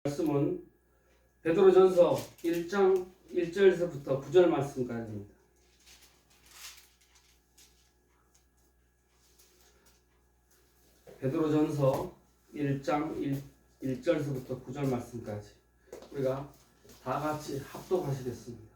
말씀은 베드로전서 1장 1절에서부터 9절 말씀까지입니다. 베드로전서 1장 1절에서부터 9절 말씀까지 우리가 다 같이 합독하시겠습니다.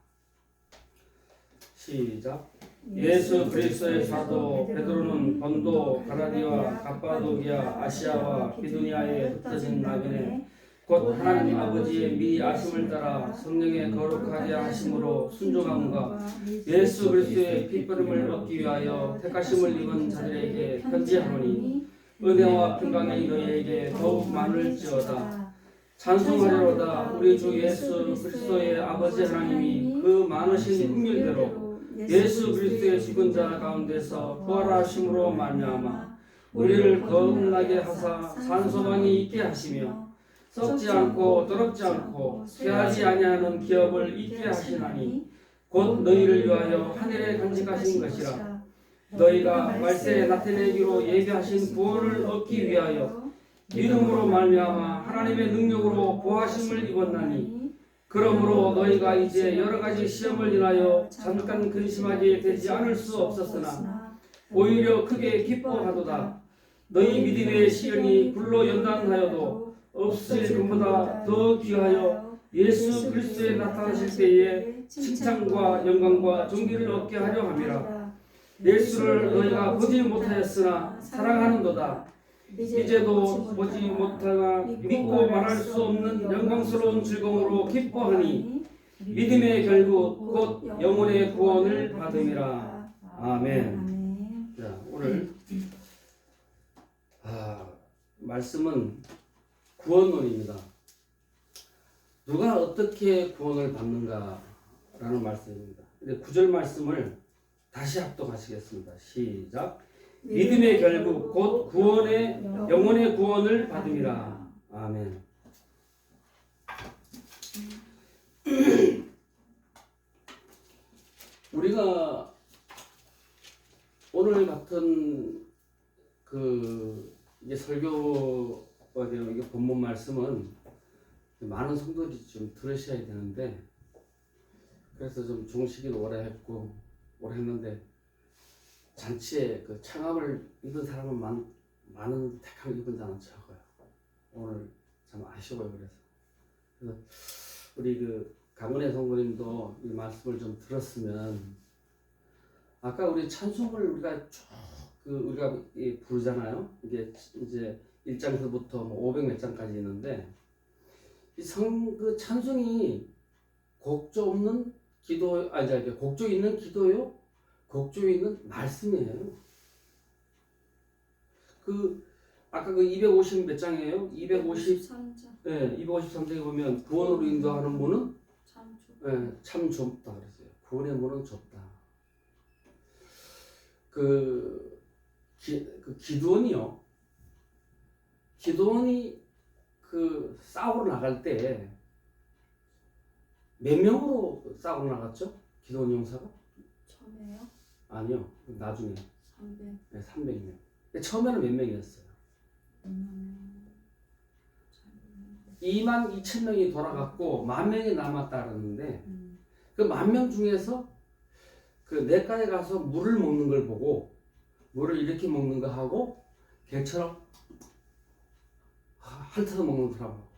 시작. 예수 그리스도의 사도 베드로는 본도, 가라디아, 갑바도기아, 아시아와 비두니아에 흩어진 나그네 곧 하나님 아버지의 미아심을 따라 성령의 거룩하게 하심으로 순종함과 예수 그리스도의 핏부름을 얻기 위하여 택하심을 입은 자들에게 편지하노니 은혜와 평강이 너희에게 더욱 많을지어다. 찬송하려로다. 우리 주 예수 그리스도의 아버지 하나님이 그 많으신 긍휼대로 예수 그리스도의 죽은 자 가운데서 부활하심으로 말미암아 우리를 거듭나게 하사 산소망이 있게 하시며 썩지 않고 더럽지 않고 쇠하지 아니하는 기업을 있게 하시나니 곧 너희를 위하여 하늘에 간직하신 것이라. 너희가 말세에 나타내기로 예비하신 구원을 얻기 위하여 믿음으로 말미암아 하나님의 능력으로 보하심을 입었나니 그러므로 너희가 이제 여러 가지 시험을 인하여 잠깐 근심하게 되지 않을 수 없었으나 오히려 크게 기뻐하도다. 너희 믿음의 시련이 불로 연단하여도 없으실 것보다 더 귀하여 예수 그리스도에 나타나실 때에 칭찬과 영광과 존귀를 얻게 하려 함이라. 예수를 너희가 보지 못하였으나 사랑하는도다. 이제도 보지 못하나 믿고 말할 수 없는 영광스러운 즐거움으로 기뻐하니 믿음의 결국 곧 영혼의 구원을 받음이라. 아멘. 자, 오늘 말씀은 구원론입니다. 누가 어떻게 구원을 받는가라는 말씀입니다. 9절 말씀을 다시 합독하시겠습니다. 시작. 믿음의 결국 곧 구원의 영혼의 구원을 받음이라. 아멘. 우리가 오늘 같은 이게 설교가 되는 이게 본문 말씀은 많은 성도들이 좀 들으셔야 되는데, 그래서 좀 중식이도 오래 했는데 잔치에 그 창합을 입은 사람은 많은 택함 입은 자는 적어요. 오늘 참 아쉬워요. 그래서 우리 강은혜 성도님도 이 말씀을 좀 들었으면, 아까 우리 찬송을 우리가 쭉 우리가 부르잖아요. 이게 이제 1장서부터 500몇 장까지 있는데, 그 찬송이 곡조 없는 기도, 곡조 있는 기도요, 곡조 있는 말씀이에요. 아까 250 몇 장이에요? 253장. 네, 253장에 보면 구원으로 인도하는 문은 참 좁다 그랬어요. 구원의 문은 좁다. 기드온이 싸우러 나갈 때 몇 명으로 싸우러 나갔죠? 기드온 용사가? 처음에요? 아니요, 나중에 300. 네, 300명. 처음에는 몇 명이었어요? 22,000명이 돌아갔고 10,000명이 남았다 그러는데, 그 10,000명 중에서 냇가에 가서 물을 먹는 걸 보고, 물을 이렇게 먹는 거 하고 개처럼 핥아서 먹는 사람하고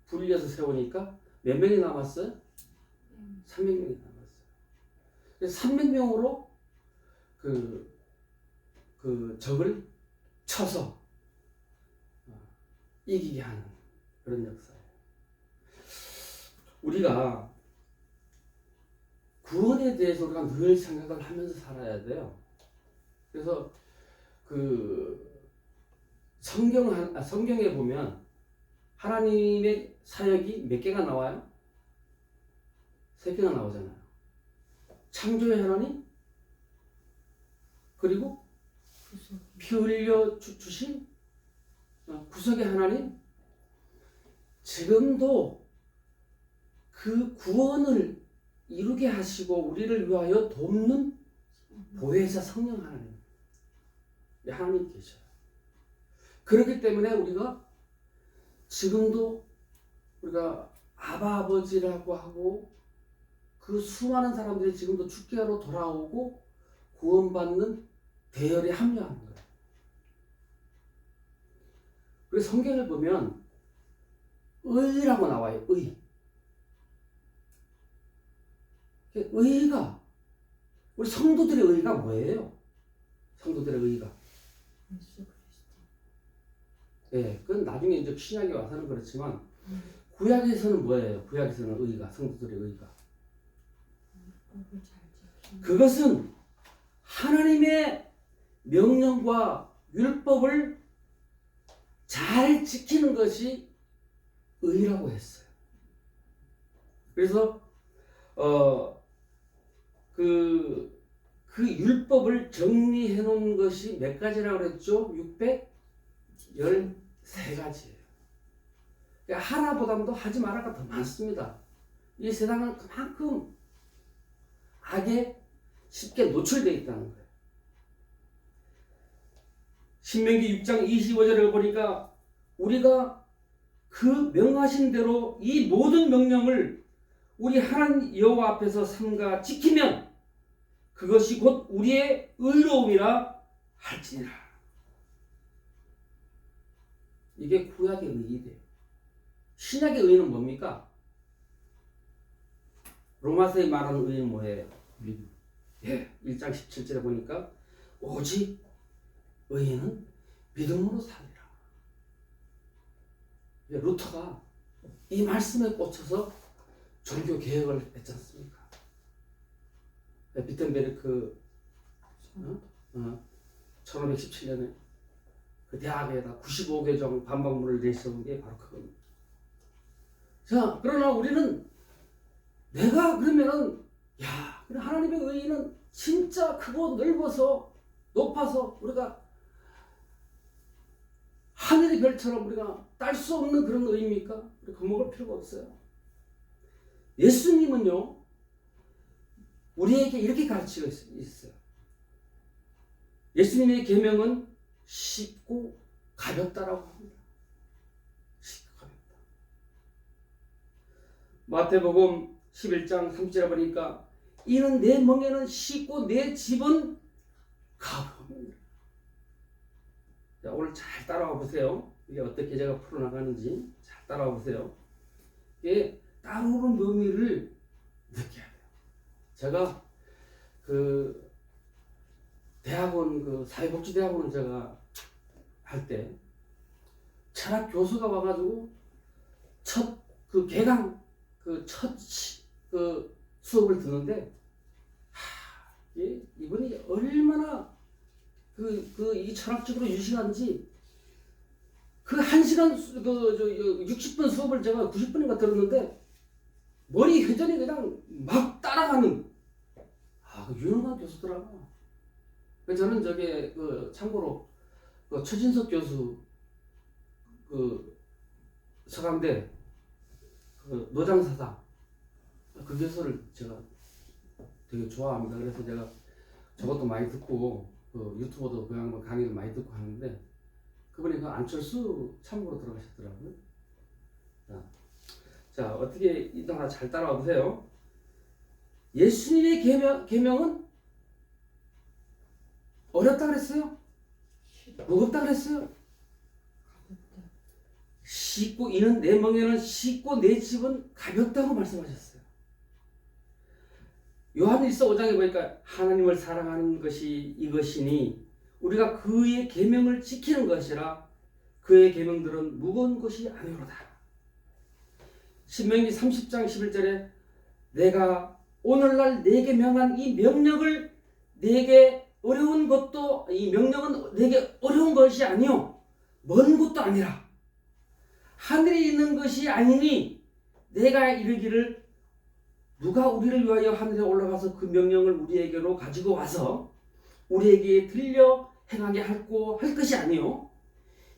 불려서 세우니까 몇 명이 남았어요? 300명이 남았어요. 그래서 300명으로 적을 쳐서 이기게 하는 그런 역사예요. 우리가 구원에 대해서 우리가 늘 생각을 하면서 살아야 돼요. 그래서 성경에 보면 하나님의 사역이 몇 개가 나와요? 3개가 나오잖아요. 창조의 하나님, 그리고 피 흘려 주신 구속의 하나님, 지금도 그 구원을 이루게 하시고 우리를 위하여 돕는 보혜사 성령 하나님, 하나님 계셔요. 그렇기 때문에 우리가 지금도 우리가 아바 아버지라고 하고 그 수많은 사람들이 지금도 죽게하러 돌아오고 구원받는 대열에 합류하는 거예요. 그래서 성경을 보면 의라고 나와요. 의. 의가 우리 성도들의 의가 뭐예요? 성도들의 의가. 예, 그건 나중에 이제 신약에 와서는 그렇지만 구약에서는 뭐예요? 구약에서는 의가, 성도들의 의가. 그것은 하나님의 명령과 율법을 잘 지키는 것이 의라고 했어요. 그래서 그 율법을 정리해 놓은 것이 몇 가지라고 그랬죠? 613가지예요. 그러니까 하나보다도 하지 말아가 더 많습니다. 이 세상은 그만큼 악에 쉽게 노출되어 있다는 거예요. 신명기 6장 25절을 보니까 우리가 그 명하신 대로 이 모든 명령을 우리 하나님 여호와 앞에서 삼가 지키면 그것이 곧 우리의 의로움이라 할지니라. 이게 구약의 의의돼요. 신약의 의의는 뭡니까? 로마서에 말하는 의의는 뭐예요? 믿음. 예, 1장 17절에 보니까 오직 의인은 믿음으로 살리라. 루터가 이 말씀에 꽂혀서 종교 개혁을 했지 않습니까? 비텐베르크 1517년에 그 대학에다 95개정 반박문을 내세운 게 바로 그겁니다. 자, 그러나 우리는 내가 그러면은 하나님의 의의는 진짜 크고 넓어서 높아서 우리가 하늘의 별처럼 우리가 딸 수 없는 그런 의입니까? 우리 겁먹을 필요가 없어요. 예수님은요, 우리에게 이렇게 가르치고 있어요. 예수님의 계명은 쉽고 가볍다라고 합니다. 쉽고 가볍다. 마태복음 11장 3절에 보니까 이는 내 멍에는 쉽고 내 집은 가벼움이라. 자, 오늘 잘 따라와 보세요. 이게 어떻게 제가 풀어나가는지 잘 따라와 보세요. 이게 따르는 묘미를 느껴야 돼요. 제가 그 대학원 그 사회복지대학원을 제가 할 때 철학 교수가 와가지고 첫 그 개강 그 첫 그 수업을 듣는데 이분이 얼마나 이 철학적으로 유식한지 그 1시간 60분 수업을 제가 90분인가 들었는데 머리 회전이 그냥 막 따라가는 그 유능한 교수더라고. 저는 참고로 최진석 교수 서강대 노장사상 그 교수를 제가 되게 좋아합니다. 그래서 제가 저것도 많이 듣고 유튜버도 그 양반 강의를 많이 듣고 하는데 그분이 그 안철수 참고로 들어가셨더라고요. 자, 어떻게 이동하나 잘 따라와 보세요. 예수님의 계명은 어렵다 그랬어요? 무겁다 그랬어요? 쉽고 이는 내 멍에는 쉽고 내 집은 가볍다고 말씀하셨어요. 요한일서 5장에 보니까 하나님을 사랑하는 것이 이것이니 우리가 그의 계명을 지키는 것이라 그의 계명들은 무거운 것이 아니로다. 신명기 30장 11절에 내가 오늘날 내게 명한 이 명령을 내게 어려운 것도 이 명령은 내게 어려운 것이 아니요 먼 것도 아니라 하늘에 있는 것이 아니니 내가 이르기를 누가 우리를 위하여 하늘에 올라가서 그 명령을 우리에게로 가지고 와서 우리에게 들려 행하게 할 것이 아니요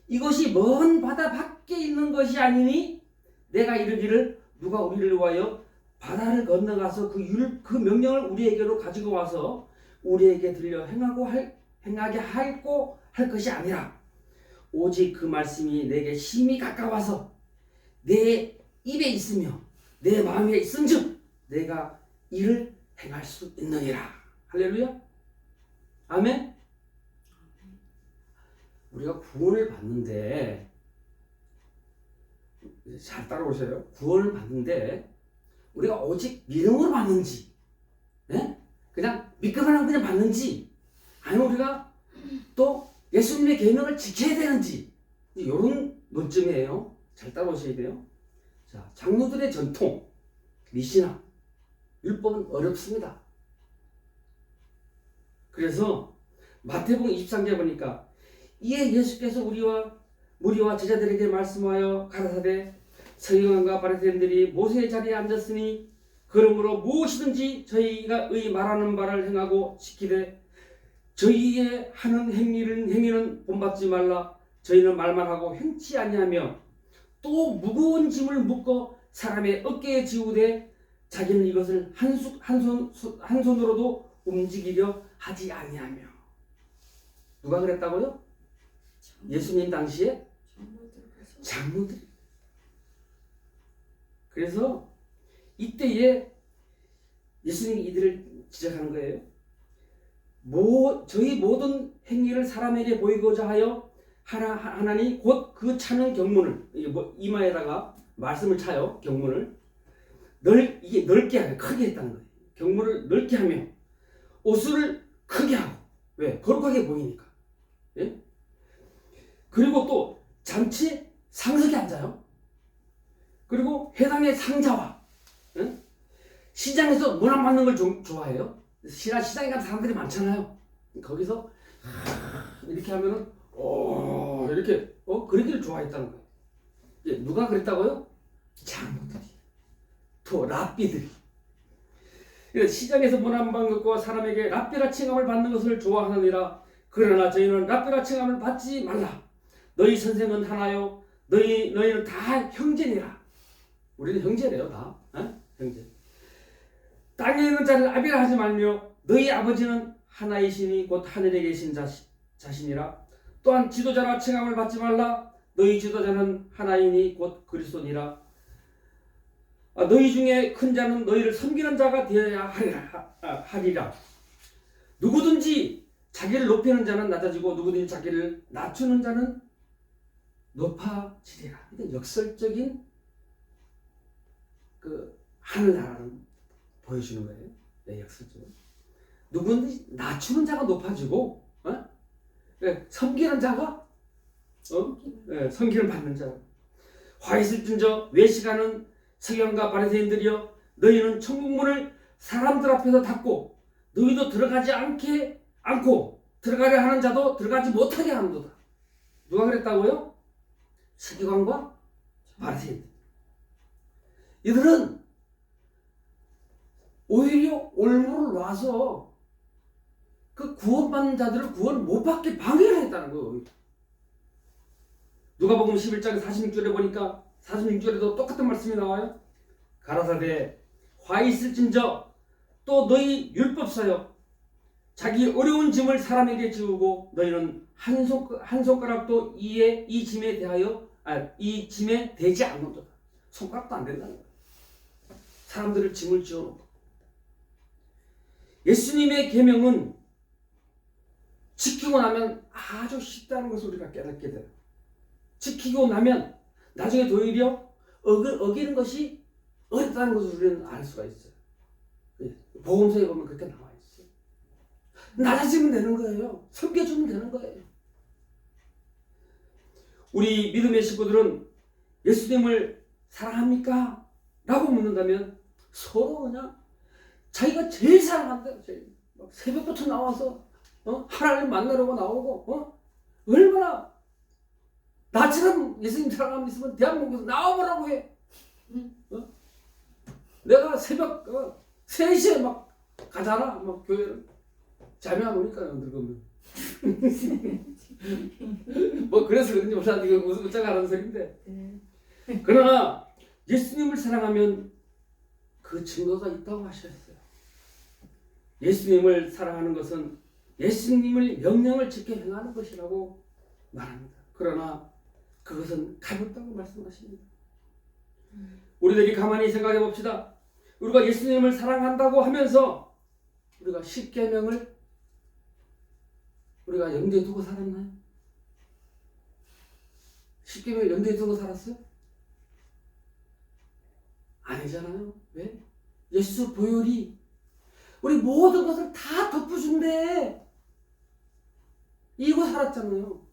이것이 먼 바다 밖에 있는 것이 아니니 내가 이르기를 누가 우리를 위하여 바다를 건너가서 그 명령을 우리에게로 가지고 와서 우리에게 들려 행하게 할 것이 아니라 오직 그 말씀이 내게 심히 가까워서 내 입에 있으며 내 마음에 있은즉 내가 이를 행할 수 있느니라. 할렐루야. 아멘. 우리가 구원을 받는데 잘 따라오세요. 구원을 받는데 우리가 오직 믿음으로 받는지, 예? 그냥 믿기만 하고 그냥 받는지, 아니면 우리가 또 예수님의 계명을 지켜야 되는지, 이런 논점이에요. 잘 따라오셔야 돼요. 자, 장로들의 전통, 미시나, 율법은 어렵습니다. 그래서 마태복음 23장에 보니까 이에 예수께서 무리와 제자들에게 말씀하여 가라사대 서기관과 바리새인들이 모세의 자리에 앉았으니 그러므로 무엇이든지 저희가 의 말하는 바를 행하고 지키되 저희의 하는 행위는 본받지 말라. 저희는 말만 하고 행치 아니하며 또 무거운 짐을 묶어 사람의 어깨에 지우되 자기는 이것을 한 손으로도 움직이려 하지 아니하며. 누가 그랬다고요? 예수님 당시에 장로들. 그래서 이때에 예수님이 이들을 지적하는 거예요. 저희 모든 행위를 사람에게 보이고자 하여 하나니 곧 그 차는 경문을 이마에다가 말씀을 차요. 경문을 이게 넓게 하며 크게 했다는 거예요. 경문을 넓게 하며 옷을 크게 하고. 왜? 거룩하게 보이니까. 예? 그리고 또 잔치 상석에 앉아요. 그리고 회당의 상자와, 예? 시장에서 문안 받는 걸 좋아해요. 시장에 가면 사람들이 많잖아요. 거기서 이렇게 하면은 이렇게 그러기를 좋아했다는 거예요. 예, 누가 그랬다고요? 장로들이, 또 랍비들이. 시장에서 문안 받는 것과 사람에게 랍비라 칭함을 받는 것을 좋아하느니라. 그러나 저희는 랍비라 칭함을 받지 말라. 너희 선생은 하나요. 너희는 다 형제니라. 우리는 형제래요, 다. 형제. 땅에 있는 자를 아비라 하지 말며 너희 아버지는 하나이시니 곧 하늘에 계신 자신이라. 또한 지도자라 칭함을 받지 말라. 너희 지도자는 하나이니 곧 그리스도니라. 너희 중에 큰 자는 너희를 섬기는 자가 되어야 하리라. 누구든지 자기를 높이는 자는 낮아지고 누구든지 자기를 낮추는 자는 높아지리라. 역설적인 그 하늘나라를 보여주는 거예요. 네, 역설적으로. 누구든지 낮추는 자가 높아지고, 섬기는 자가 섬기는 받는 자. 화 있을진저 외식하는 서기관과 바리새인들이여, 너희는 천국문을 사람들 앞에서 닫고 너희도 들어가지 않고 들어가려 하는 자도 들어가지 못하게 하는도다. 누가 그랬다고요? 서기관과 바리새인들. 이들은 오히려 올무를 놔서 그 구원받는 자들을 구원 못 받게 방해를 했다는 거예요. 누가복음 11장 46절에 보니까 46절에도 똑같은 말씀이 나와요. 가라사대 화 있을진저 또 너희 율법사여 자기 어려운 짐을 사람에게 지우고 너희는 한 손가락도 이 짐에 대하여 이 짐에 대지 않는도다. 손가락도 안 된다는 거예요. 사람들을 짐을 지어놓고. 예수님의 계명은 지키고 나면 아주 쉽다는 것을 우리가 깨닫게 돼요. 지키고 나면 나중에 도리어 어기는 것이 어렵다는 것을 우리는 알 수가 있어요. 복음서에 보면 그렇게 나와 있어요. 낮아지면 되는 거예요. 섬겨주면 되는 거예요. 우리 믿음의 식구들은 예수님을 사랑합니까? 라고 묻는다면 서로 그냥 자기가 제일 사랑한대요. 새벽부터 나와서 하나님 만나려고 나오고 얼마나 나처럼 예수님 사랑하면 있으면 대한민국에서 나와보라고 해. 내가 새벽 3시에 막 가잖아. 막 교회를 잠이 안 오니까 늙으면 뭐 그래서 그런지 몰라. 이거 웃자가 하는 소리인데. 그러나 예수님을 사랑하면 그 증거가 있다고 하셨어요. 예수님을 사랑하는 것은 예수님의 명령을 지켜 행하는 것이라고 말합니다. 그러나 그것은 가볍다고 말씀하십니다. 우리들이 가만히 생각해 봅시다. 우리가 예수님을 사랑한다고 하면서 우리가 십계명을 우리가 염두에 두고 살았나요? 십계명을 염두에 두고 살았어요? 아니잖아요. 왜? 예수 보혈이 우리 모든 것을 다 덮어준대. 이거 살았잖아요.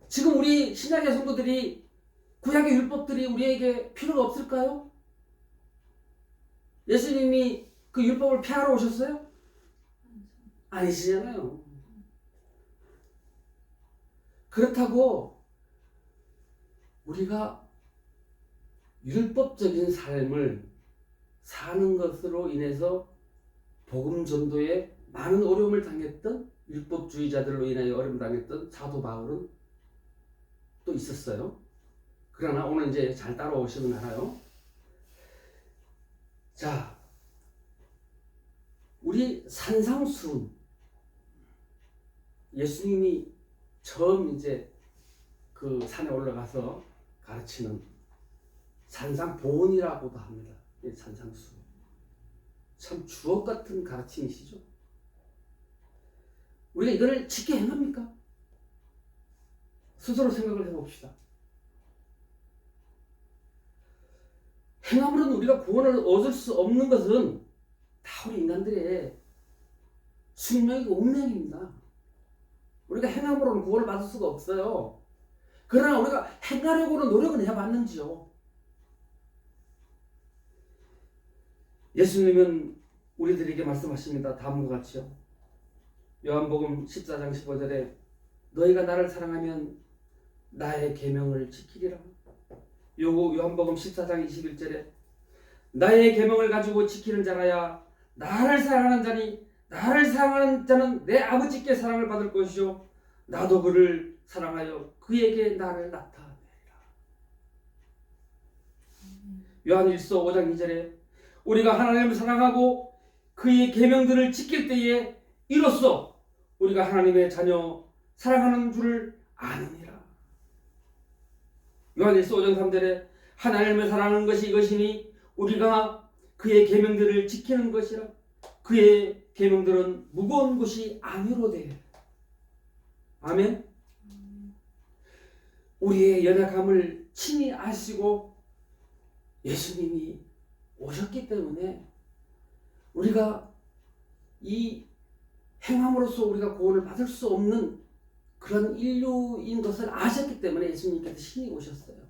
지금 우리 신약의 성도들이 구약의 율법들이 우리에게 필요가 없을까요? 예수님이 그 율법을 폐하러 오셨어요? 아니시잖아요. 그렇다고 우리가 율법적인 삶을 사는 것으로 인해서 복음 전도에 많은 어려움을 당했던 율법주의자들로 인하여 어려움을 당했던 사도 바울은 또 있었어요. 그러나 오늘 이제 잘 따라오시면 알아요. 자, 우리 산상수훈, 예수님이 처음 이제 그 산에 올라가서 가르치는 산상보훈이라고도 합니다. 산상수훈. 참 주옥 같은 가르침이시죠. 우리가 이거를 쉽게 행합니까? 스스로 생각을 해봅시다. 행함으로는 우리가 구원을 얻을 수 없는 것은 다 우리 인간들의 숙명이고 운명입니다. 우리가 행함으로는 구원을 받을 수가 없어요. 그러나 우리가 행하려고는 노력은 해봤는지요. 예수님은 우리들에게 말씀하십니다. 다음과 같이요. 요한복음 14장 15절에 너희가 나를 사랑하면 나의 계명을 지키리라. 요한복음 14장 21절에 나의 계명을 가지고 지키는 자라야 나를 사랑하는 자니 나를 사랑하는 자는 내 아버지께 사랑을 받을 것이요 나도 그를 사랑하여 그에게 나를 나타내리라. 요한일서 5장 2절에 우리가 하나님을 사랑하고 그의 계명들을 지킬 때에 이로써 우리가 하나님의 자녀 사랑하는 줄을 아느니라. 요한일서 5장 3절에 하나님을 사랑하는 것이 이것이니 우리가 그의 계명들을 지키는 것이라. 그의 계명들은 무거운 것이 아니로되. 아멘. 우리의 연약함을 친히 아시고 예수님이 오셨기 때문에 우리가 이 행함으로써 우리가 구원을 받을 수 없는 그런 인류인 것을 아셨기 때문에 예수님께서 신이 오셨어요.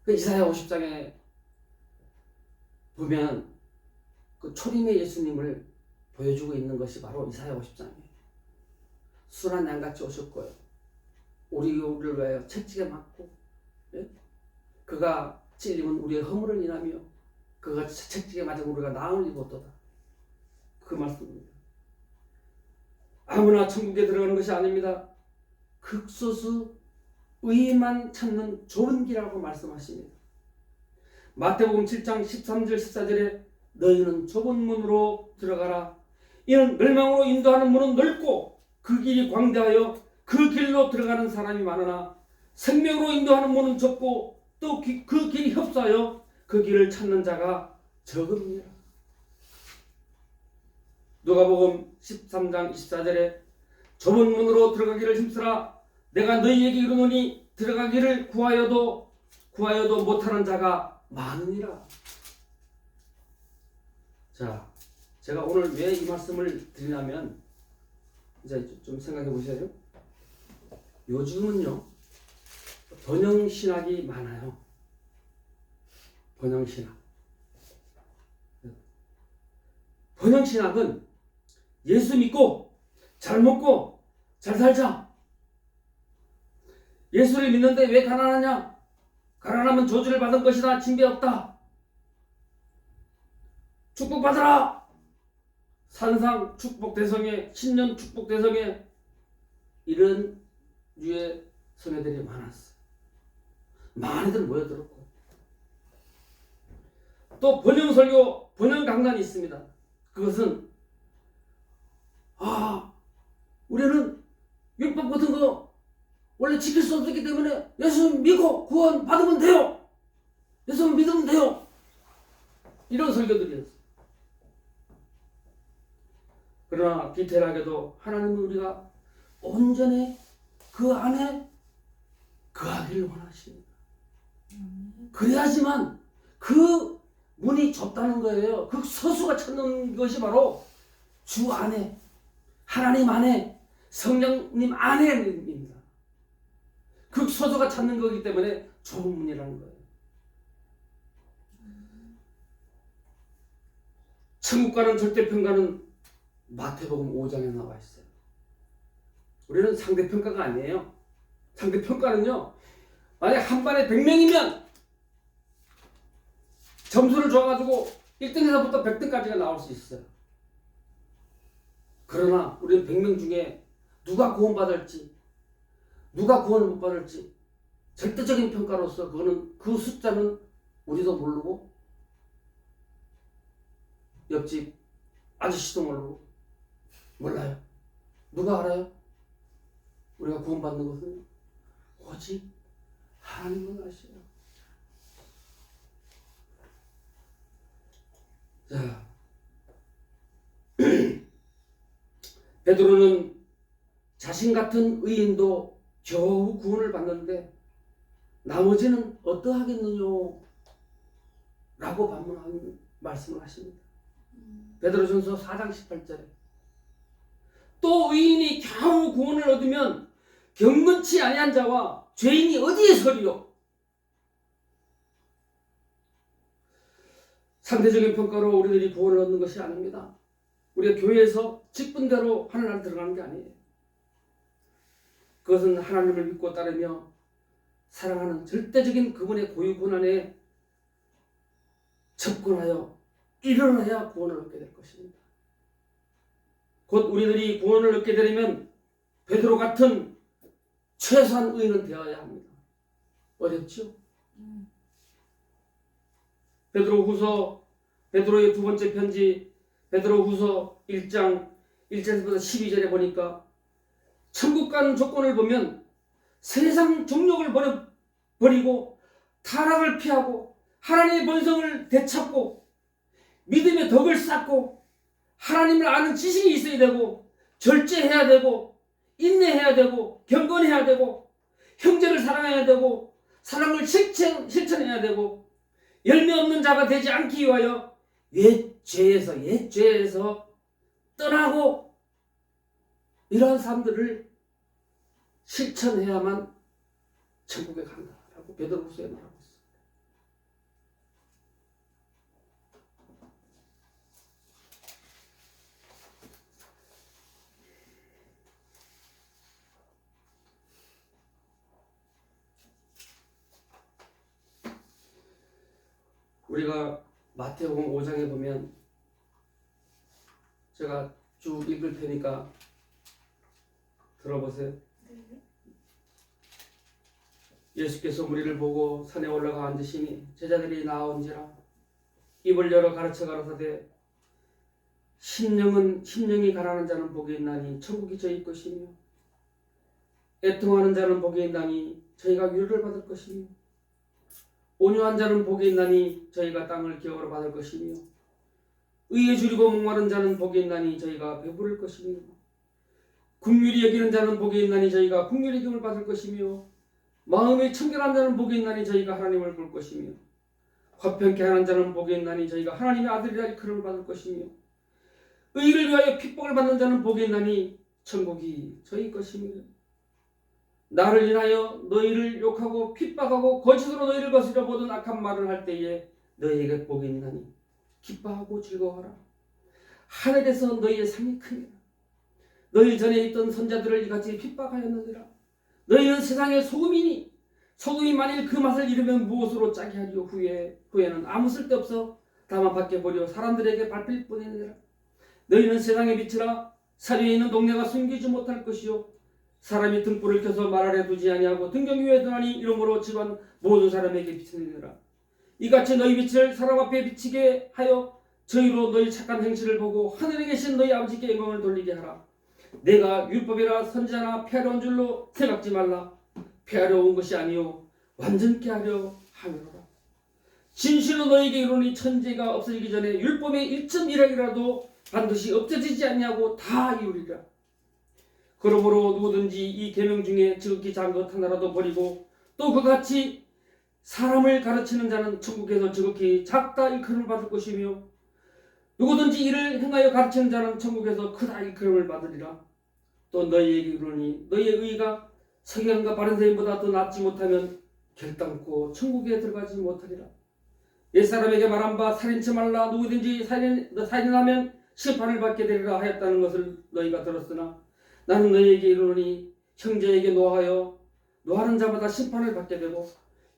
그 이사야 50장에 보면 그 초림의 예수님을 보여주고 있는 것이 바로 이사야 50장이에요. 순한 양같이 오셨고요. 우리를 위하여 채찍에 맞고, 예? 그가 찔림은 우리의 허물을 인하며 그가 채찍에 맞은 우리가 나음을 입었도다. 그 말씀입니다. 아무나 천국에 들어가는 것이 아닙니다. 극소수 의만 찾는 좁은 길이라고 말씀하십니다. 마태복음 7장 13절 14절에 너희는 좁은 문으로 들어가라. 이는 멸망으로 인도하는 문은 넓고 그 길이 광대하여 그 길로 들어가는 사람이 많으나 생명으로 인도하는 문은 좁고 또 그 길이 협소하여 그 길을 찾는 자가 적음이라. 누가복음 13장 24절에 좁은 문으로 들어가기를 힘쓰라. 내가 너희에게 이르노니 들어가기를 구하여도 못하는 자가 많으니라. 자, 제가 오늘 왜 이 말씀을 드리냐면 이제 좀 생각해 보세요. 요즘은요 번영신학이 많아요. 번영신학. 번영신학은 예수 믿고 잘 먹고 잘 살자. 예수를 믿는데 왜 가난하냐? 가난하면 저주를 받은 것이다. 징계 없다. 축복받아라. 산상 축복대성에, 신년 축복대성에 이런 류의 성회들이 많았어. 많이들 모여들었고 또 번영설교, 번영강단이 있습니다. 그것은 우리는 율법 같은 거 원래 지킬 수 없었기 때문에 예수 믿고 구원 받으면 돼요. 예수 믿으면 돼요. 이런 설교들이었어요. 그러나 디테일하게도 하나님은 우리가 온전히 그 안에 거하기를 원하십니다. 그래야지만 그 문이 좁다는 거예요. 그 서수가 찾는 것이 바로 주 안에, 하나님 안에, 성령님 안에입니다. 그 서수가 찾는 거기 때문에 좁은 문이라는 거예요. 천국과는 절대평가는 마태복음 5장에 나와 있어요. 우리는 상대평가가 아니에요. 상대평가는요, 만약 한 반에 100명이면 점수를 줘가지고 1등에서부터 100등까지가 나올 수 있어요. 그러나 우리는 100명 중에 누가 구원받을지, 누가 구원을 못 받을지 절대적인 평가로서 그거는, 그 숫자는 우리도 모르고 옆집 아저씨도 모르고 몰라요. 누가 알아요? 우리가 구원받는 것은 오직 하나님만 아시요. 자, 베드로는 자신 같은 의인도 겨우 구원을 받는데 나머지는 어떠하겠느냐 라고 말씀을 하십니다. 베드로전서 4장 18절에 또 의인이 겨우 구원을 얻으면 경건치 아니한 자와 죄인이 어디에 서리요? 상대적인 평가로 우리들이 구원을 얻는 것이 아닙니다. 우리가 교회에서 직분대로 하늘나라에 들어가는 게 아니에요. 그것은 하나님을 믿고 따르며 사랑하는 절대적인 그분의 고유 권한에 접근하여 일어나야 구원을 얻게 될 것입니다. 곧 우리들이 구원을 얻게 되려면 베드로 같은 최소한 의인은 되어야 합니다. 어렵죠? 베드로의 두 번째 편지 베드로후서 1장 1절부터 12절에 보니까 천국 가는 조건을 보면 세상 정욕을 버리고 타락을 피하고 하나님의 본성을 되찾고 믿음의 덕을 쌓고 하나님을 아는 지식이 있어야 되고 절제해야 되고 인내해야 되고 경건해야 되고 형제를 사랑해야 되고 사랑을 실천해야 되고 열매 없는 자가 되지 않기 위하여 옛 죄에서 떠나고 이러한 사람들을 실천해야만 천국에 간다라고 베드로후서에 말하고 있습니다. 우리가 마태복음 5장에 보면 제가 쭉 읽을 테니까 들어보세요. 예수께서 무리를 보고 산에 올라가 앉으시니 제자들이 나온지라 입을 열어 가르쳐 가라사대 심령이 가난한 자는 복이 있나니 천국이 저희 것이며 애통하는 자는 복이 있나니 저희가 위로를 받을 것이며 온유한 자는 복이 있나니 저희가 땅을 기업으로 받을 것이며 의에 줄이고 목마른 자는 복이 있나니 저희가 배부를 것이며 긍휼히 여기는 자는 복이 있나니 저희가 긍휼히 여김을 받을 것이며 마음이 청결한 자는 복이 있나니 저희가 하나님을 볼 것이며 화평케 하는 자는 복이 있나니 저희가 하나님의 아들이라 일컬음을 받을 것이며 의를 위하여 핍박을 받는 자는 복이 있나니 천국이 저희 것이며 나를 인하여 너희를 욕하고 핍박하고 거짓으로 너희를 거스려 모든 악한 말을 할 때에 너희에게 복이 있나니 기뻐하고 즐거워하라. 하늘에서 너희의 상이 크니라. 너희 전에 있던 선자들을 이같이 핍박하였느니라. 너희는 세상의 소금이니 소금이 만일 그 맛을 잃으면 무엇으로 짜게 하리요. 후에는 아무 쓸데없어 다만 밖에 버려 사람들에게 밟힐 뿐이니라. 너희는 세상의 빛이라. 사리에 있는 동네가 숨기지 못할 것이요 사람이 등불을 켜서 말 아래 두지 아니하고 등경 위에 두나니 이러므로 집안 모든 사람에게 비치느니라. 이같이 너희 빛을 사람 앞에 비치게 하여 저희로 너희 착한 행실을 보고 하늘에 계신 너희 아버지께 영광을 돌리게 하라. 내가 율법이라 선지자나 폐하려온 줄로 생각지 말라. 폐하려 온 것이 아니요 완전케 하려 함이로라. 진실로 너에게 이르노니 천지가 없어지기 전에 율법의 1.1항이라도 반드시 없어지지 않냐고 다 이루리라. 그러므로 누구든지 이 계명 중에 지극히 작은 것 하나라도 버리고 또 그같이 사람을 가르치는 자는 천국에서 지극히 작다 일컬음을 받을 것이며 누구든지 이를 행하여 가르치는 자는 천국에서 크다 일컬음을 받으리라. 또 너희에게 이르노니 너희의 의가 서기관과 바리새인보다 더 낫지 못하면 결단코 천국에 들어가지 못하리라. 옛사람에게 말한 바 살인치 말라. 누구든지 살인하면 심판을 받게 되리라 하였다는 것을 너희가 들었으나 나는 너희에게 이르노니 형제에게 노하는 자마다 심판을 받게 되고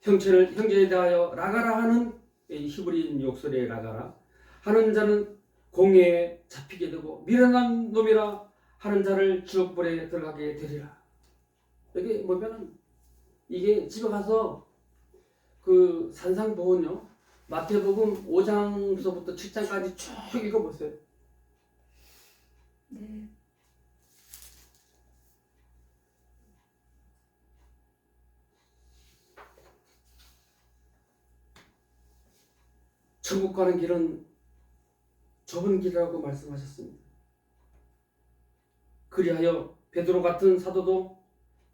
형제에 대하여 라가라 하는 히브리인 욕설의 라가라 하는 자는 공회에 잡히게 되고 미련한 놈이라 하는 자를 지옥불에 들어가게 되리라. 여기 보면은 이게 집에 가서 그 산상보훈요 마태복음 5장서부터 7장까지 쭉 읽어보세요. 네. 천국 가는 길은 좁은 길이라고 말씀하셨습니다. 그리하여 베드로 같은 사도도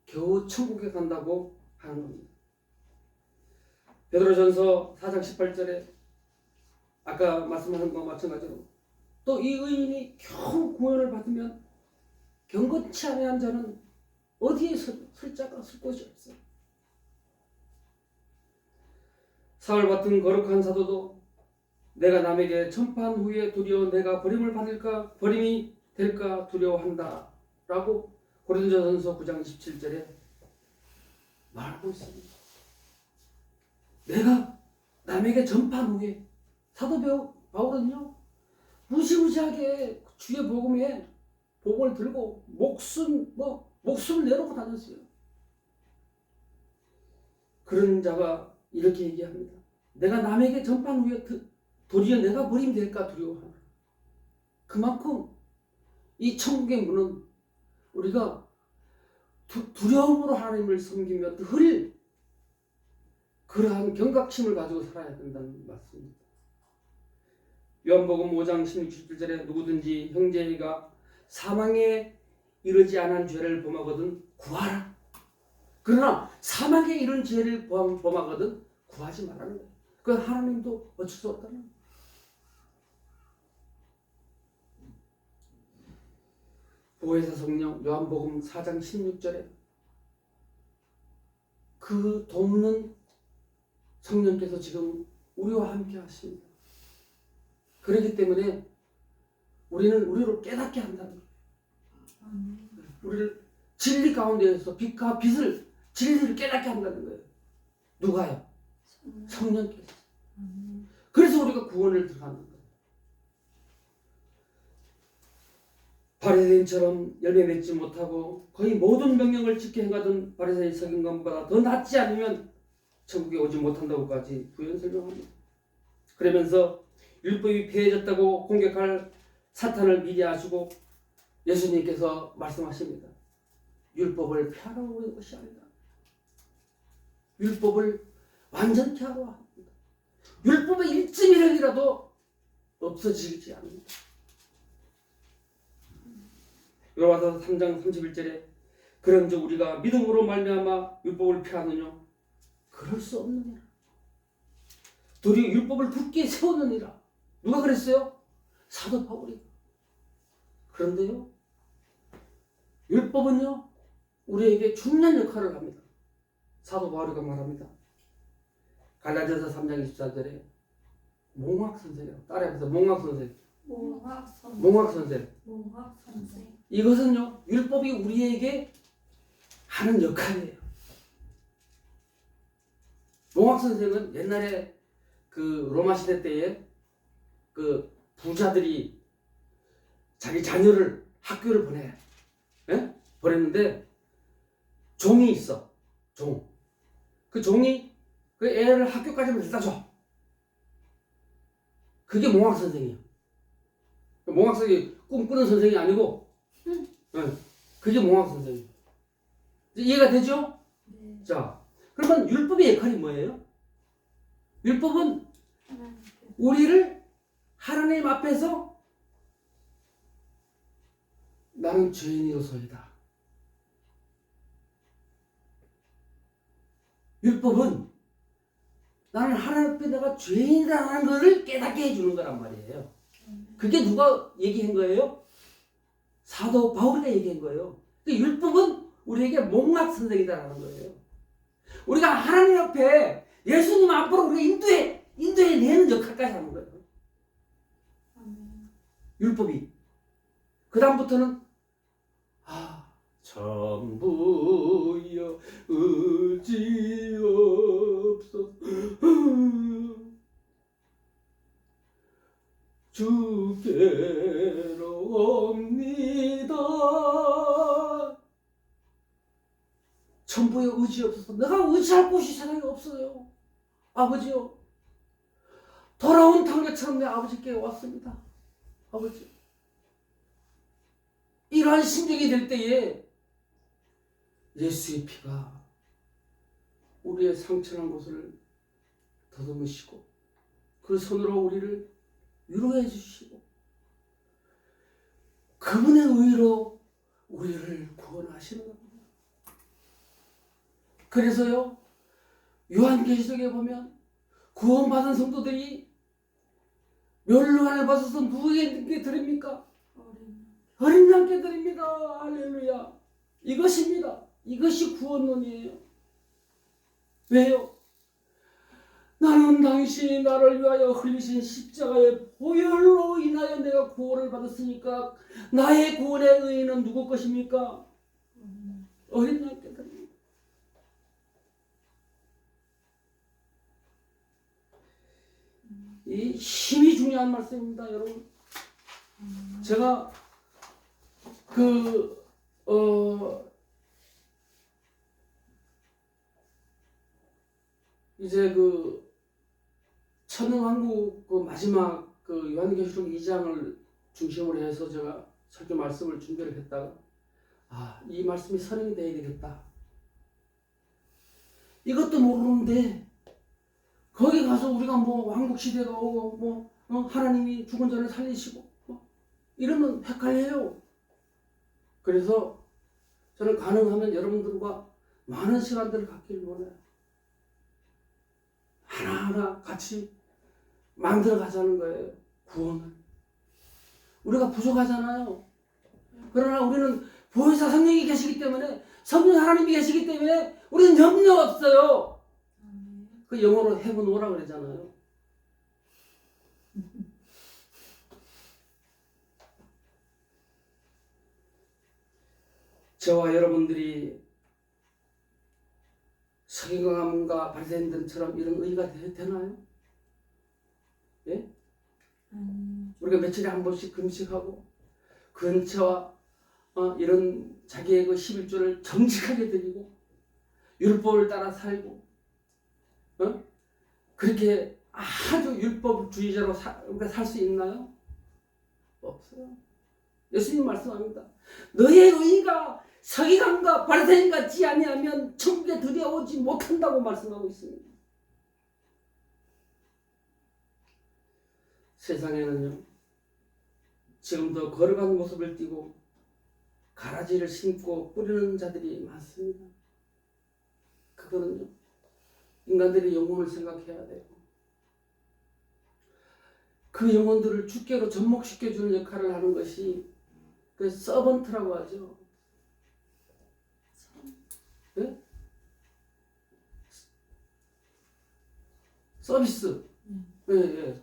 겨우 천국에 간다고 하는 겁니다. 베드로전서 4장 18절에 아까 말씀하신 것과 마찬가지로 또 이 의인이 겨우 구원을 받으면 경건치 아니한 자는 어디에 설 자가 설 곳이 없어요. 사울 같은 거룩한 사도도 내가 남에게 전파한 후에 도리어 내가 버림이 될까 두려워한다 라고 고린도전서 9장 27절에 말하고 있습니다. 내가 남에게 전파한 후에 사도 바울은요 무시무시하게 주의 복음에 복음을 들고 목숨을 내놓고 다녔어요. 그런 자가 이렇게 얘기합니다. 내가 남에게 전파한 후에 도리어 내가 버림이 될까 두려워하노라. 그만큼 이 천국의 문은 우리가 두려움으로 하나님을 섬기며 늘 그러한 경각심을 가지고 살아야 된다는 말씀입니다. 요한복음 5장 16절에 누구든지 형제가 사망에 이르지 않은 죄를 범하거든 구하라. 그러나 사망에 이른 죄를 범하거든 구하지 말라는 거예요. 그 하나님도 어쩔 수 없다는 거예요. 보혜사 성령 요한복음 4장 16절에 그 돕는 성령께서 지금 우리와 함께 하십니다. 그렇기 때문에 우리를 깨닫게 한다는 거예요. 우리를 진리 가운데에서 빛과 빛을 진리를 깨닫게 한다는 거예요. 누가요? 성령께서. 그래서 우리가 구원을 들어가는 거예요. 바리새인처럼 열매 맺지 못하고 거의 모든 명령을 지켜 행하던 바리새인 서기관보다 더 낫지 않으면 천국에 오지 못한다고까지 부연 설명합니다. 그러면서 율법이 폐해졌다고 공격할 사탄을 미리 아시고 예수님께서 말씀하십니다. 율법을 폐하라고 하는 것이 아니다. 율법을 완전케 하라고 합니다. 율법의 1.1항이라도 없어지지 않는다. 요한서 3장 31절에 그런즉 우리가 믿음으로 말미암아 율법을 폐하느냐? 그럴 수 없느니라. 도리어 율법을 굳게 세우느니라. 누가 그랬어요? 사도 바울이. 그런데요, 율법은요 우리에게 중요한 역할을 합니다. 사도 바울이가 말합니다. 갈라디아서 3장 24절에 몽학선생이라고 따라해서 몽학선생. 이것은요 율법이 우리에게 하는 역할이에요. 몽학선생은 옛날에 그 로마 시대 때에 그 부자들이 자기 자녀를 학교를 보냈는데 종이 있어. 그 종이 그 애를 학교까지만 데려다 줘. 그게 몽학 선생이에요. 몽학 선생이 꿈꾸는 선생이 아니고, 그게 몽학 선생이에요. 이해가 되죠? 네. 자, 그러면 율법의 역할이 뭐예요? 율법은 하나님께 우리를 하나님 앞에서 나는 죄인이로소이다. 율법은 나는 하나님 앞에 내가 죄인이라는 것을 깨닫게 해주는 거란 말이에요. 그게 누가 얘기한 거예요? 사도 바울이 얘기한 거예요. 율법은 우리에게 목락선생이다라는 거예요. 우리가 하나님 앞에 예수님 앞으로 우리가 인도해내는 역할까지 하는 거예요. 아멘. 율법이. 그 다음부터는 전부여 의지 없어 주께로 옵니다. 전부여 의지 없어서 내가 의지할 곳이 세상에 없어요. 아버지요, 돌아온 탕자처럼 내 아버지께 왔습니다. 아버지, 이러한 심정이 될 때에 예수의 피가 우리의 상처난 곳을 더듬으시고 그 손으로 우리를 위로해 주시고 그분의 의로 우리를 구원하시는 겁니다. 그래서요, 요한계시록에 보면 구원받은 성도들이 멸류관을 받아서 누구에게 드립니까? 어린 양께 드립니다. 할렐루야. 이것입니다. 이것이 구원론이에요. 왜요? 나는 당신이 나를 위하여 흘리신 십자가의 보혈로 인하여 내가 구원을 받았으니까 나의 구원의 의의는 누구 것입니까? 어린 양께 드립니다. 이 힘이 중요한 말씀입니다, 여러분. 제가 이제 천흥왕국 마지막 요한계시록 2장을 중심으로 해서 제가 설교 말씀을 준비를 했다가 이 말씀이 선행이 돼야 되겠다. 이것도 모르는데 거기 가서 우리가 왕국 시대가 오고 하나님이 죽은 자를 살리시고 이러면 헷갈려요. 그래서 저는 가능하면 여러분들과 많은 시간들을 갖기를 원해요. 하나하나 같이 만들어 가자는 거예요. 구원을. 우리가 부족하잖아요. 그러나 우리는 보혜사 성령이 계시기 때문에, 성령 하나님이 계시기 때문에 우리는 염려 없어요. 그 영어로 heaven 오라 그러잖아요. 저와 여러분들이 서기관과 바리새인들처럼 이런 의가 되나요? 예? 우리가 며칠에 한 번씩 금식하고 근처와 이런 자기의 11조를 정직하게 드리고 율법을 따라 살고 그렇게 아주 율법주의자로 우리가 살 수 있나요? 없어요. 예수님 말씀합니다. 너의 의가 서기관과 바리새인 같지 아니하면 천국에 들여오지 못한다고 말씀하고 있습니다. 세상에는요, 지금도 거룩한 모습을 띠고 가라지를 신고 뿌리는 자들이 많습니다. 그거는요, 인간들의 영혼을 생각해야 돼요. 그 영혼들을 주께로 접목시켜주는 역할을 하는 것이 그 서번트라고 하죠. 네? 서비스. 예.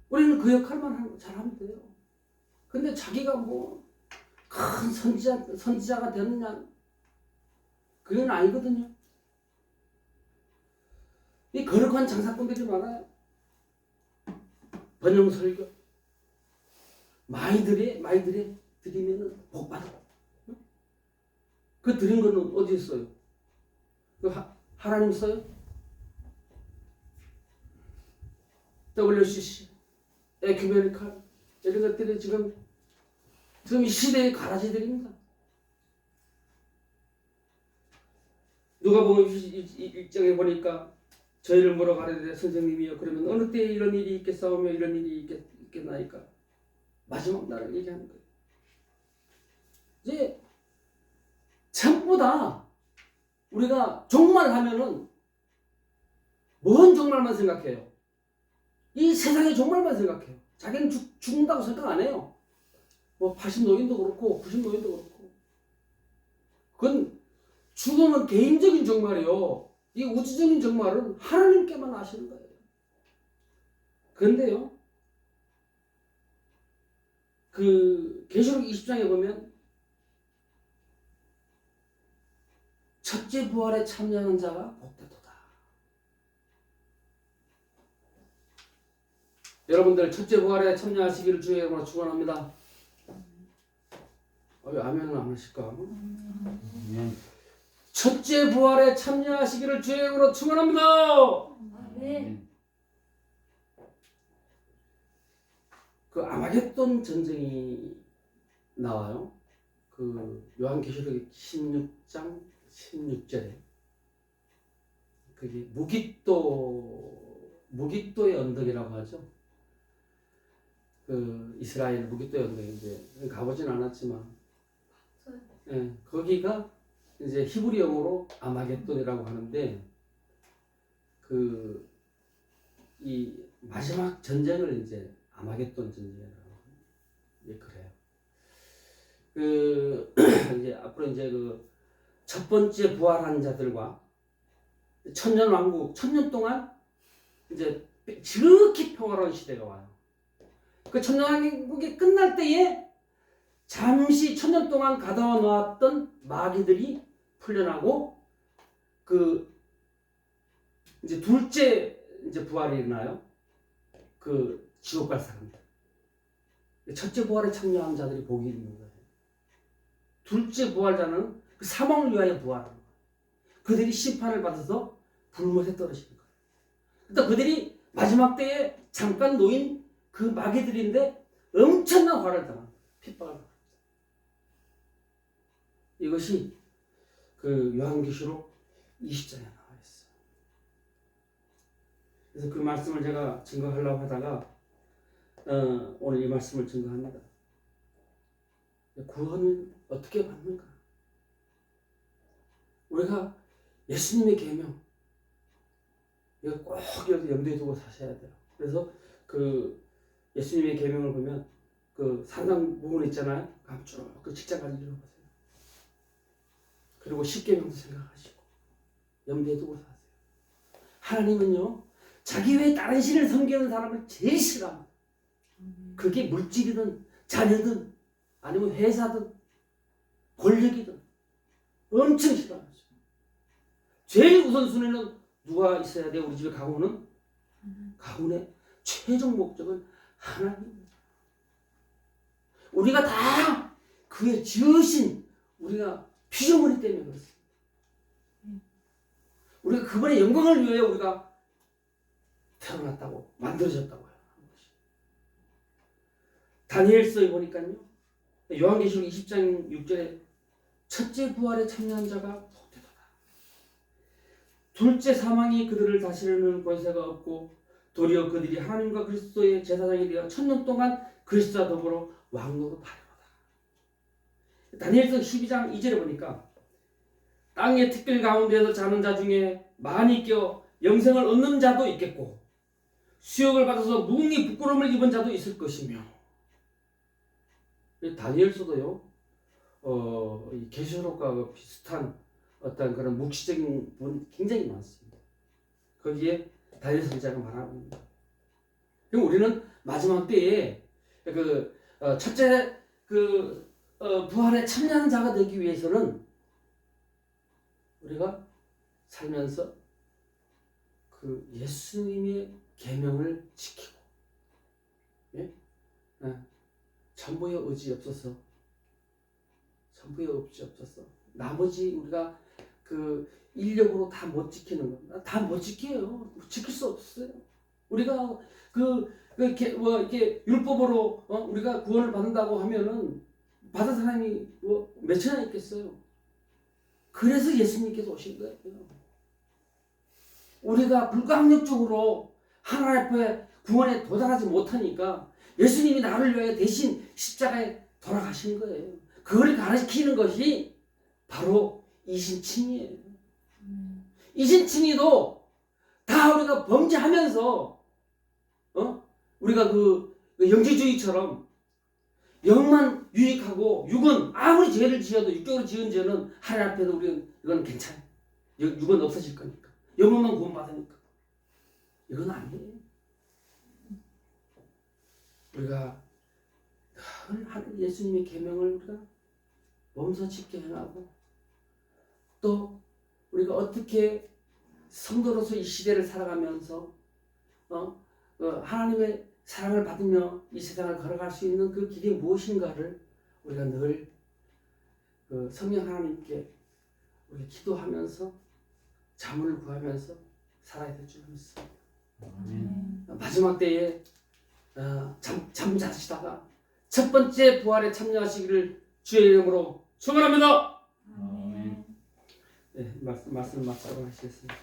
우리는 그 역할만 잘하면 돼요. 근데 자기가 큰 선지자가 되느냐, 그건 아니거든요. 이 거룩한 장사꾼들이 많아요. 번영 설교 많이 드리면은 복 받아. 그 드린 거는 어디에 써요? 하나님 써요? WCC, 에큐메니칼 이런 것들이 지금 이 시대의 가라지들입니다. 누가복음 1장에 보니까 저희를 물어가려되 선생님이여 그러면 어느 때에 이런 일이 있겠사오며 이런 일이 있겠나이까. 마지막 날을 얘기하는 거예요. 이제 전부 다 우리가 종말 하면은 뭔 종말만 생각해요? 이 세상의 종말만 생각해요. 자기는 죽는다고 생각 안 해요. 뭐 80노인도 그렇고 90노인도 그렇고. 그건 죽음은 개인적인 종말이요. 이 우주적인 종말은 하나님께만 아시는 거예요. 그런데요. 그 계시록 20장에 보면 첫째 부활에 참여하는 자가 복되도다. 여러분들 첫째 부활에 참여하시기를 주의 이름으로 축원합니다. 왜 아멘은 안 하실까? 첫째 부활에 참여하시기를 주의 이름으로 축원합니다. 아멘. 그 아마겟돈 전쟁이 나와요. 그 요한계시록 16장 16절에 그게 무깃도의 언덕이라고 하죠. 그 이스라엘 무깃도의 언덕인데 가보진 않았지만, 예, 거기가 이제 히브리 영어로 아마겟돈이라고 하는데 그 이 마지막 전쟁을 이제 아마겟돈 전쟁이라고 그래요. 그 이제 앞으로 이제 그 첫 번째 부활한 자들과 천년 왕국, 천년 동안 이제 지극히 평화로운 시대가 와요. 그 천년 왕국이 끝날 때에 잠시 천년 동안 가다와 놓았던 마귀들이 풀려나고 그 이제 둘째 이제 부활이 일어나요. 그 지옥 갈 사람들. 첫째 부활에 참여한 자들이 복이 있는 거예요. 둘째 부활자는 그 사망을 위하여 부활하는 거예요. 그들이 심판을 받아서 불못에 떨어지는 거예요. 그러니까 그들이 마지막 때에 잠깐 놓인 그 마귀들인데 엄청난 화를 당합니다. 핍박을 당합니다. 이것이 그 요한계시록 20장에 나와 있어요. 그래서 그 말씀을 제가 증거하려고 하다가 오늘 이 말씀을 증거합니다. 구원을 어떻게 받는가? 우리가 예수님의 계명 이거 꼭 염두에 두고 사셔야 돼요. 그래서 그 예수님의 계명을 보면 그 산상 부분 있잖아요. 쭉 그 7장까지 읽어보세요. 그리고 10계명도 생각하시고 염두에 두고 사세요. 하나님은요 자기 외에 다른 신을 섬기는 사람을 제일 싫어합니다. 그게 물질이든 자녀든 아니면 회사든 권력이든 엄청 싫어하죠. 제일 우선순위는 누가 있어야 돼? 우리 집에 가훈은? 가훈의 최종 목적은 하나님입니다. 우리가 다 그의 지으신 우리가 피조물이 때문에 그렇습니다. 우리가 그분의 영광을 위해 우리가 태어났다고 만들어졌다고 해요. 다니엘서에 보니까요. 요한계시록 20장 6절에 첫째 부활에 참여한 자가 복되도다. 둘째 사망이 그들을 다스리는 권세가 없고 도리어 그들이 하나님과 그리스도의 제사장이 되어 천년 동안 그리스도와 더불어 왕노로 하리로다. 다니엘서 12장 2절에 보니까 땅의 특별 가운데서 자는 자 중에 많이 껴 영생을 얻는 자도 있겠고 수욕을 받아서 무궁히 부끄러움을 입은 자도 있을 것이며, 다니엘서도요 이 계시록과 비슷한 어떤 그런 묵시적인 부분이 굉장히 많습니다. 거기에 다니엘 선지자가 말하고 있습니다. 그럼 우리는 마지막 때에 그 첫째 그 부활에 참여하는 자가 되기 위해서는 우리가 살면서 그 예수님의 계명을 지키고, 예? 전부의 의지 없어서, 전부의 의지 없어서 나머지 우리가 그 인력으로 다 못 지키는 거, 다 못 지켜요. 지킬 수 없어요. 우리가 이렇게 율법으로 우리가 구원을 받는다고 하면은 받은 사람이 뭐 몇천이나 있겠어요. 그래서 예수님께서 오신 거예요. 우리가 불가항력적으로 하나님 앞에 구원에 도달하지 못하니까 예수님이 나를 위하여 대신 십자가에 돌아가신 거예요. 그걸 가르치는 것이 바로 이신칭이에요. 이신칭이도 다 우리가 범죄하면서 우리가 그 영지주의처럼 영만 유익하고 육은 아무리 죄를 지어도 육적으로 지은 죄는 하나님 앞에도 우리는 이건 괜찮아. 육은 없어질 거니까. 영혼만 구원받으니까. 이건 아니에요. 우리가 늘 예수님의 계명을 우리가 몸소 지켜 행하고 또 우리가 어떻게 성도로서 이 시대를 살아가면서 하나님의 사랑을 받으며 이 세상을 걸어갈 수 있는 그 길이 무엇인가를 우리가 늘 성령 하나님께 우리 기도하면서 자문을 구하면서 살아야 될 줄 믿습니다. 마지막 때에 잠자시다가 첫 번째 부활에 참여하시기를 주의 이름으로 축원합니다. 네, 말씀 마치도록 하시겠습니다.